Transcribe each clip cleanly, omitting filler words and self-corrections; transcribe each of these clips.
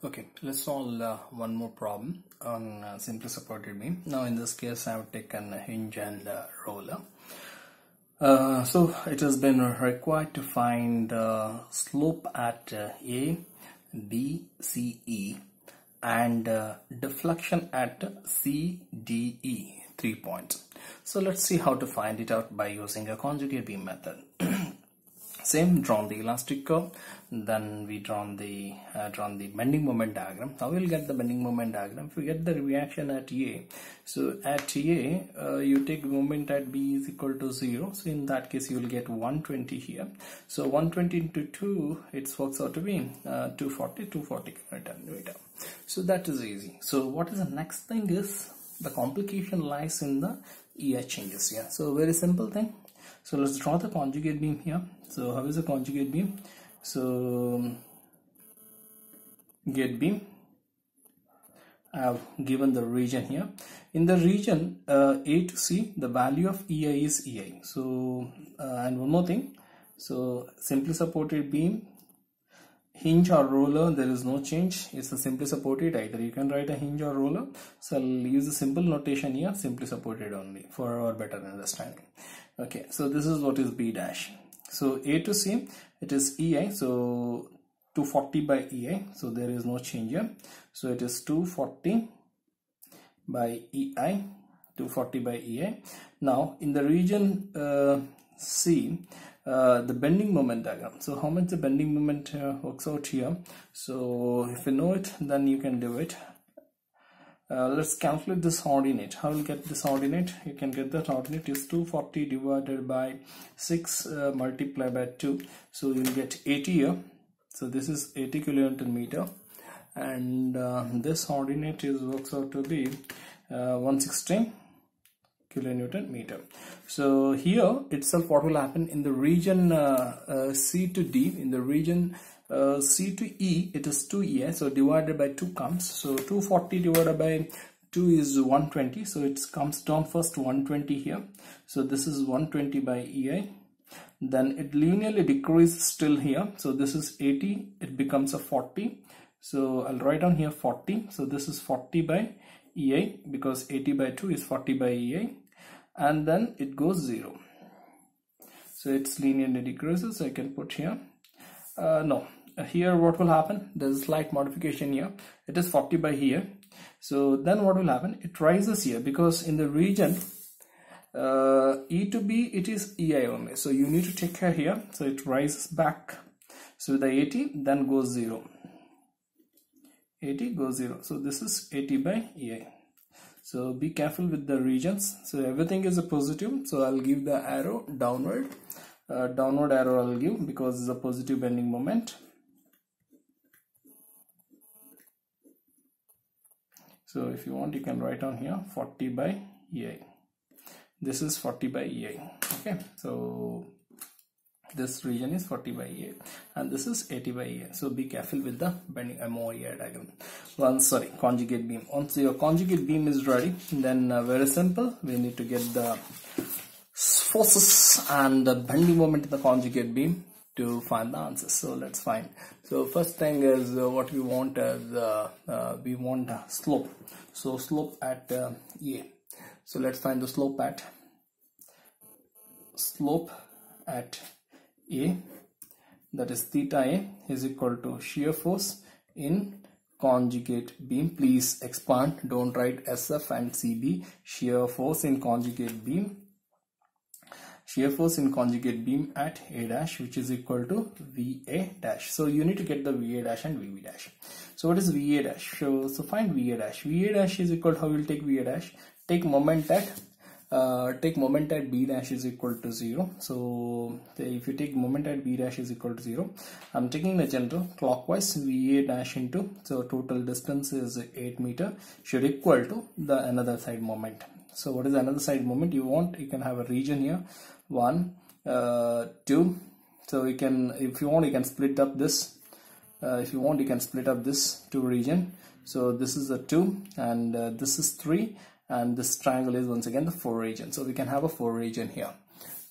Okay, let's solve one more problem on simply supported beam. Now in this case I have taken a hinge and roller. So it has been required to find the slope at A, B, C, E and deflection at C, D, E, 3 points. So let's see how to find it out by using a conjugate beam method. Same, drawn the elastic curve, then we drawn the bending moment diagram. How we'll get the bending moment diagram? If we get the reaction at A, so at A you take moment at B is equal to 0, so in that case you will get 120 here. So 120 into 2, it works out to be 240 Newton. So that is easy. So what is the next thing is the complication lies in the EI changes here. So very simple thing. So let's draw the conjugate beam here. So how is the conjugate beam? So get beam, I have given the region here. In the region A to C, the value of EI is EI. So and one more thing, so simply supported beam, hinge or roller, there is no change. It's a simply supported, either you can write a hinge or roller. So I'll use the simple notation here, simply supported only for our better understanding. Okay, so this is what is B dash. So A to C, it is EI, so 240 by EI, so there is no change here. So it is 240 by EI, 240 by EI. Now in the region C, the bending moment diagram. So how much the bending moment works out here? So if you know it, then you can do it. Let's calculate this ordinate. How will get this ordinate? You can get that ordinate is 240 divided by 6 multiplied by 2. So you will get 80 here. So this is 80 kilonewton meter, and this ordinate is works out to be 160 kilonewton meter. So here itself, what will happen in the region C to D, in the region C to E, it is 2EI, so divided by 2 comes, so 240 divided by 2 is 120, so it comes down first 120 here. So this is 120 by EI, then it linearly decreases still here, so this is 80, it becomes a 40, so I'll write down here 40, so this is 40 by EI because 80 by 2 is 40 by EI, and then it goes 0, so it's linearly decreases. So I can put here no, here what will happen, there's a slight modification here, it is 40 by here. So then what will happen, it rises here because in the region E to B it is EI only, so you need to take care here, so it rises back. So the 80 then goes 0, 80 goes 0, so this is 80 by EI. So be careful with the regions. So everything is a positive, so I'll give the arrow downward. Downward arrow I'll give because it's a positive bending moment. So if you want, you can write on here 40 by EI. This is 40 by EI. Okay, so this region is 40 by EI and this is 80 by EI. So be careful with the bending MOEI diagram. Conjugate beam. Once your conjugate beam is ready, then very simple, we need to get the forces and the bending moment in the conjugate beam to find the answers. So let's find. So first thing is what we want is we want slope. So slope at A. So let's find the slope at A, that is theta A is equal to shear force in conjugate beam. Please expand, don't write SF and CB. Shear force in conjugate beam. Shear force in conjugate beam at A dash, which is equal to VA dash. So you need to get the VA dash and VB dash. So what is VA dash? So find VA dash. VA dash is equal to, how will take VA dash? Take moment at B dash is equal to 0. So if you take moment at B dash is equal to 0, I'm taking the general clockwise VA dash into, so total distance is 8 meter should equal to the another side moment. So what is another side moment? You can have a region here, 1, 2. So you can, if you want, you can split up this. If you want, you can split up this 2 region. So this is a 2 and this is 3, and this triangle is once again the 4 region. So we can have a 4 region here.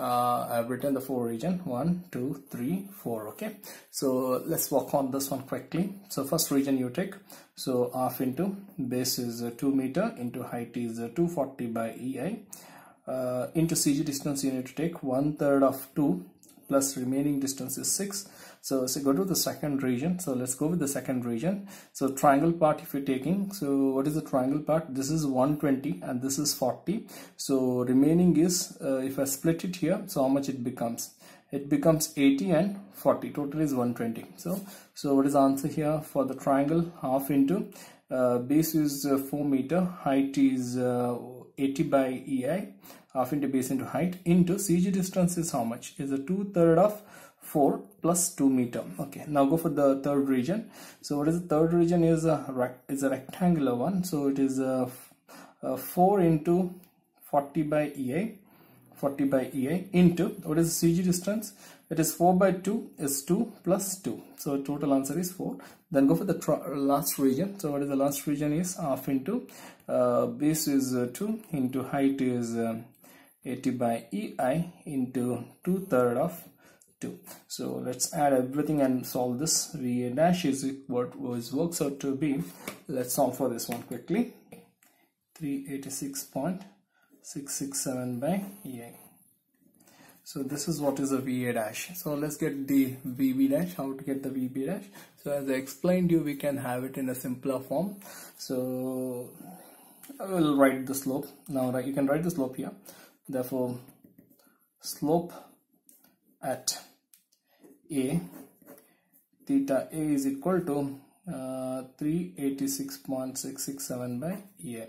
I've written the 4 region 1 2 3 4. Okay, so let's work on this one quickly. So first region you take, so half into base is 2 meter into height is 240 by EI into CG distance you need to take 1/3 of 2 plus remaining distance is 6. So go to the second region. So let's go with the second region. So triangle part if you're taking, so what is the triangle part? This is 120 and this is 40. So remaining is if I split it here, so how much it becomes? It becomes 80 and 40. Total is 120. So what is the answer here for the triangle? Half into base is 4 meter, height is 80 by EI, half into base into height into CG distance is how much? Is a 2/3 of 4 plus 2 meter. Okay, now go for the third region. So what is the third region? Is a rectangular one. So it is 4 into 40 by EI, 40 by EI into what is the CG distance? It is 4 by 2 is 2 plus 2. So total answer is 4. Then go for the last region. So what is the last region? Is half into base is 2 into height is 80 by EI into 2/3 of 2. So let's add everything and solve this. VA dash is what works out to be. Let's solve for this one quickly. 386.667 by EI. So this is what is a VA dash. So let's get the VB dash. How to get the VB dash? So as I explained you, we can have it in a simpler form. So I will write the slope. Now you can write the slope here. Therefore slope at A, theta A is equal to 386.667 by EA.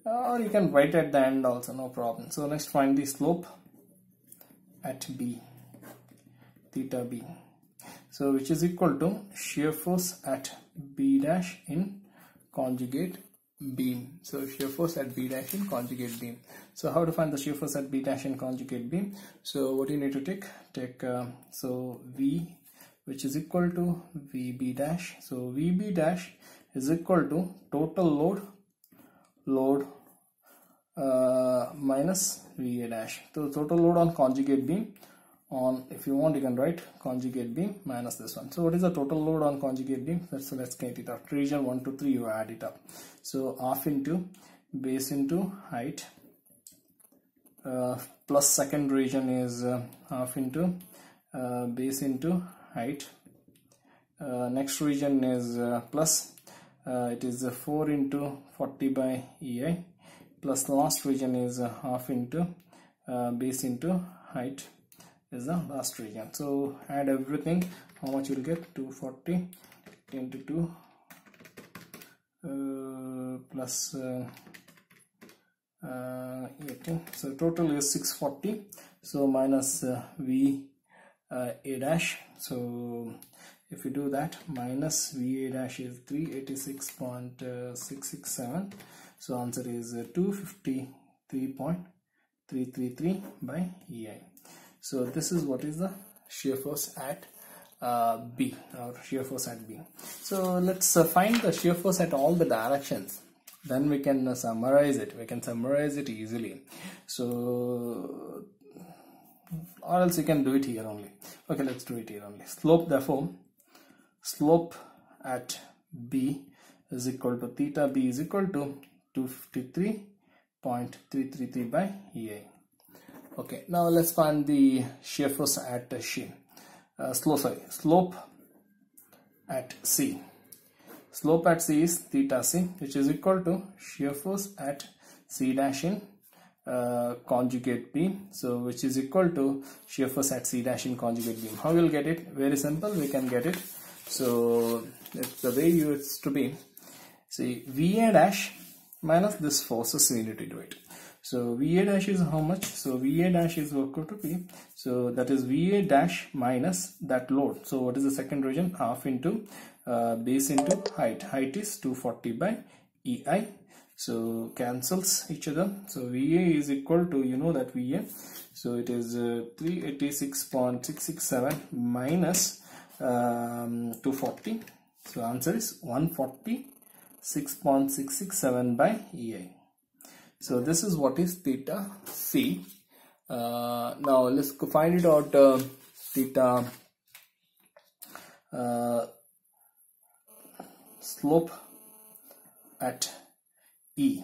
Or you can write at the end also, no problem. So next find the slope at B, theta B. So which is equal to shear force at B dash in conjugate beam. So shear force at B dash in conjugate beam. So how to find the shear force at B dash in conjugate beam? So what you need to take so V, which is equal to VB dash. So VB dash is equal to total load minus VA dash. So total load on conjugate beam, on, if you want you can write conjugate beam minus this one. So what is the total load on conjugate beam? So let's get it up. Region 1 to 3 you add it up. So half into base into height plus second region is half into base into height. Next region is plus it is 4 into 40 by EI, plus the last region is half into base into height is the last region. So add everything, how much you will get? 240 into 2 plus 18. So total is 640. So minus V A dash. So if you do that, minus VA dash is 386.667. So answer is 253.333 by EI. So this is what is the shear force at B, or shear force at B. So let's find the shear force at all the directions. Then we can summarize it. We can summarize it easily. So, or else you can do it here only. Okay, let's do it here only. Slope, therefore, slope at B is equal to theta B is equal to 253.333 by EI. Okay, now let's find the shear force at slope at C. Slope at C is theta C, which is equal to shear force at C dash in conjugate beam. So which is equal to shear force at C dash in conjugate beam. How we'll get it? Very simple, we can get it. So it's the way you it's to be. See, VA dash minus this forces, we need to do it. So VA dash is how much? So VA dash is equal to P. So that is VA dash minus that load. So what is the second region? Half into base into height. Height is 240 by EI. So cancels each other. So VA is equal to, you know that VA. So it is 386.667 minus 240. So answer is 146.667 by EI. So this is what is theta C Now let's go find it out. Theta slope at E.